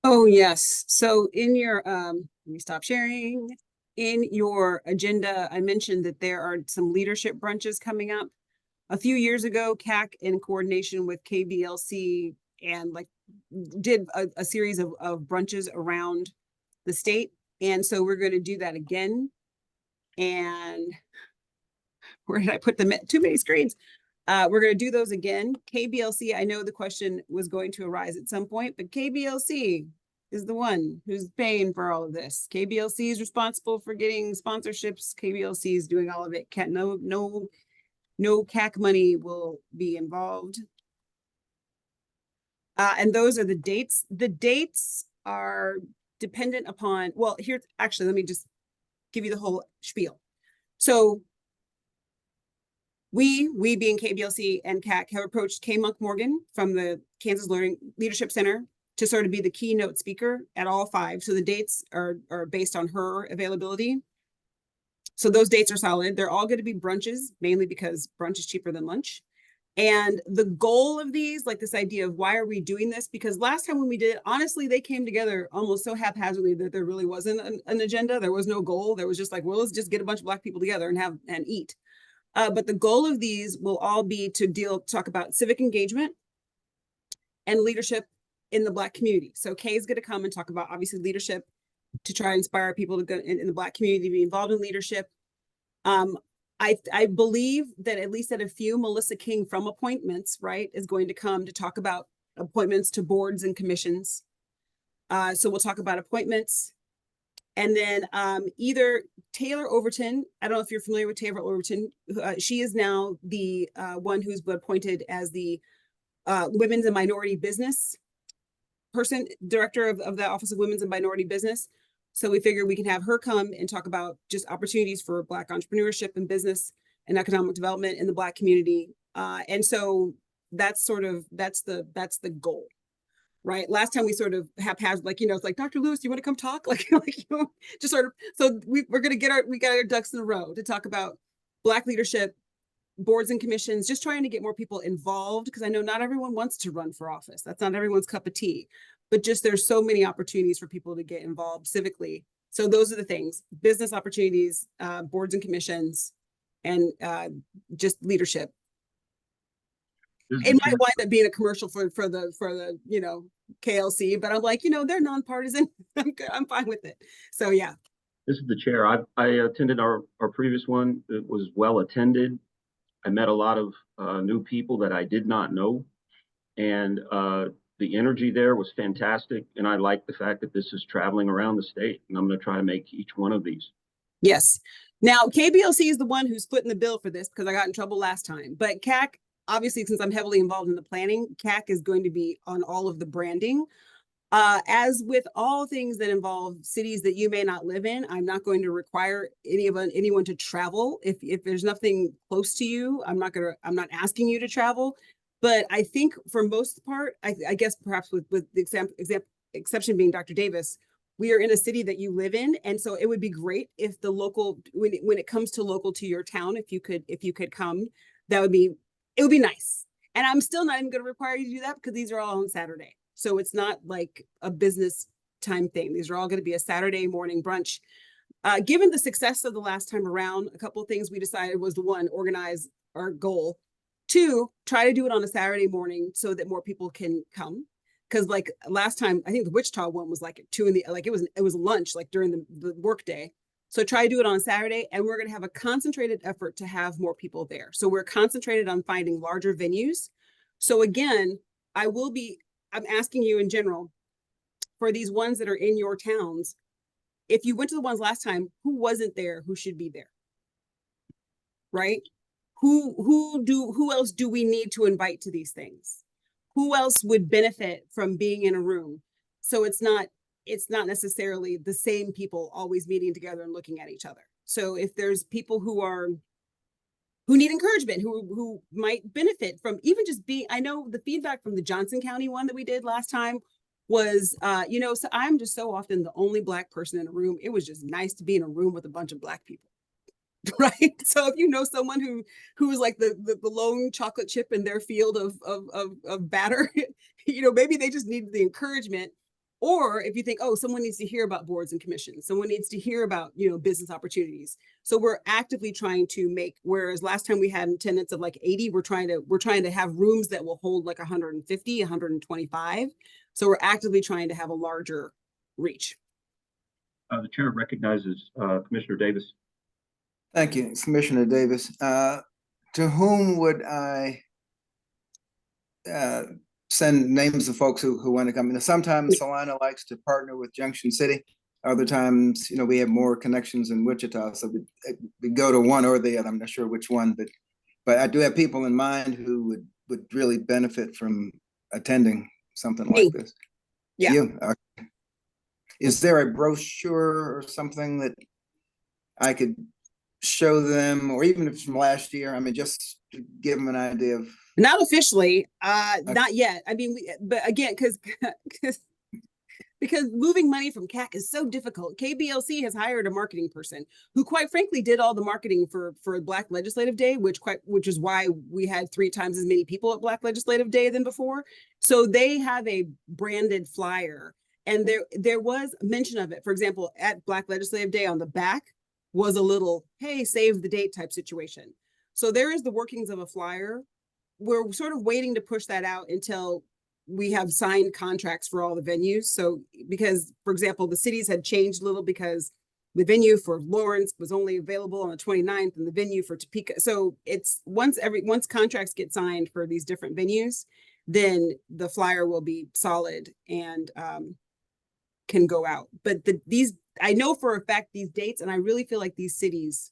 Oh, yes. So in your, let me stop sharing. In your agenda, I mentioned that there are some leadership brunches coming up. A few years ago, KAAC, in coordination with KBLC, and did a series of brunches around the state. And so we're going to do that again. And where did I put them? Too many screens. We're going to do those again. KBLC, I know the question was going to arise at some point, but KBLC is the one who's paying for all of this. KBLC is responsible for getting sponsorships. KBLC is doing all of it. No KAAC money will be involved. And those are the dates. The dates are dependent upon, well, here, actually, let me just give you the whole spiel. So we being KBLC and KAAC have approached K. Monk Morgan from the Kansas Leadership Center to sort of be the keynote speaker at all 5. So the dates are based on her availability. So those dates are solid. They're all going to be brunches, mainly because brunch is cheaper than lunch. And the goal of these, like this idea of why are we doing this? Because last time when we did it, honestly, they came together almost so haphazardly that there really wasn't an agenda. There was no goal. There was just like, well, let's just get a bunch of Black people together and have and eat. But the goal of these will all be to talk about civic engagement and leadership in the Black community. So Kay is going to come and talk about obviously leadership to try and inspire people to go in the Black community to be involved in leadership. I believe that at least at a few, Melissa King from Appointments, right, is going to come to talk about appointments to boards and commissions. So we'll talk about appointments. And then either Taylor Overton, I don't know if you're familiar with Taylor Overton, she is now the one who's been appointed as the Women's and Minority Business person, director of the Office of Women's and Minority Business. So we figure we can have her come and talk about just opportunities for Black entrepreneurship and business and economic development in the Black community. And so that's the goal, right? Last time we sort of haphazard, like, it's like, Dr. Lewis, do you want to come talk? Just sort of, so we got our ducks in a row to talk about Black leadership, boards and commissions, just trying to get more people involved, because I know not everyone wants to run for office. That's not everyone's cup of tea, but just there's so many opportunities for people to get involved civically. So those are the things: business opportunities, boards and commissions, and just leadership. It might wind up being a commercial for the KLC, but I'm like, they're nonpartisan. I'm good. I'm fine with it. So yeah. This is the chair. I attended our previous one. It was well attended. I met a lot of new people that I did not know, and the energy there was fantastic. And I like the fact that this is traveling around the state, and I'm going to try to make each one of these. Yes. Now, KBLC is the one who's footing the bill for this because I got in trouble last time. But KAAC, obviously, since I'm heavily involved in the planning, KAAC is going to be on all of the branding. As with all things that involve cities that you may not live in, I'm not going to require anyone to travel. If there's nothing close to you, I'm not asking you to travel. But I think for most part, I guess perhaps with the exception being Dr. Davis, we are in a city that you live in, and so it would be great if the local, when it comes to local to your town, if you could come, it would be nice. And I'm still not even going to require you to do that because these are all on Saturday. So it's not like a business time thing. These are all going to be a Saturday morning brunch. Given the success of the last time around, a couple of things we decided was: one, organize our goal; two, try to do it on a Saturday morning so that more people can come. Because like last time, I think the Wichita one was like at 2 p.m. it was lunch, like during the work day. So try to do it on Saturday, and we're going to have a concentrated effort to have more people there. So we're concentrated on finding larger venues. So again, I'm asking you in general, for these ones that are in your towns, if you went to the ones last time, who wasn't there, who should be there? Right? Who else do we need to invite to these things? Who else would benefit from being in a room? So it's not necessarily the same people always meeting together and looking at each other. So if there's people who need encouragement, who might benefit from even just being, I know the feedback from the Johnson County one that we did last time was, so I'm just so often the only Black person in a room. It was just nice to be in a room with a bunch of Black people. Right. So if you know someone who is like the lone chocolate chip in their field of batter, maybe they just need the encouragement. Or if you think, oh, someone needs to hear about boards and commissions, someone needs to hear about, business opportunities. So we're actively trying to make, whereas last time we had attendance of like 80, we're trying to have rooms that will hold like 150, 125. So we're actively trying to have a larger reach. The chair recognizes Commissioner Davis. Thank you, Commissioner Davis. To whom would I send names of folks who want to come? Sometimes Salina likes to partner with Junction City. Other times, we have more connections in Wichita, so we go to one or the other. I'm not sure which one, but I do have people in mind who would really benefit from attending something like this. Yeah. You. Is there a brochure or something that I could show them, or even if it's from last year? Just to give them an idea of. Not officially, not yet. I mean, but again, because because moving money from KAAAC is so difficult. KBLC has hired a marketing person who quite frankly did all the marketing for Black Legislative Day, which is why we had 3 times as many people at Black Legislative Day than before. So they have a branded flyer, and there was mention of it. For example, at Black Legislative Day on the back was a little, hey, save the date type situation. So there is the workings of a flyer. We're sort of waiting to push that out until we have signed contracts for all the venues. So because, for example, the cities had changed a little because the venue for Lawrence was only available on the 29th and the venue for Topeka. So it's once contracts get signed for these different venues, then the flyer will be solid and can go out. But these, I know for a fact these dates, and I really feel like these cities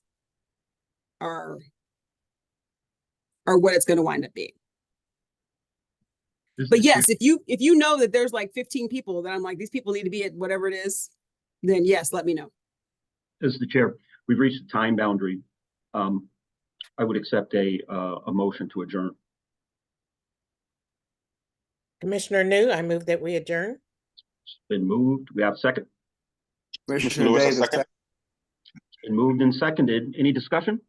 are what it's going to wind up being. But yes, if you know that there's like 15 people that I'm like, these people need to be at whatever it is, then yes, let me know. As the chair, we've reached the time boundary. I would accept a motion to adjourn. Commissioner New, I move that we adjourn. It's been moved. We have a second. Commissioner Lewis, a Davis, second. It's been moved and seconded. Any discussion?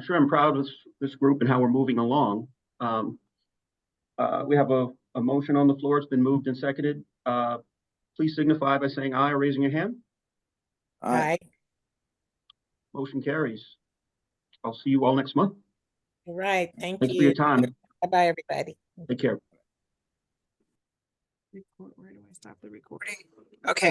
Sure, I'm proud of this group and how we're moving along. We have a motion on the floor. It's been moved and seconded. Please signify by saying aye or raising your hand. aye. Motion carries. I'll see you all next month. All right, thank Thanks for your you. time. Bye-bye, everybody. Take care. Where do I stop the recording? Okay.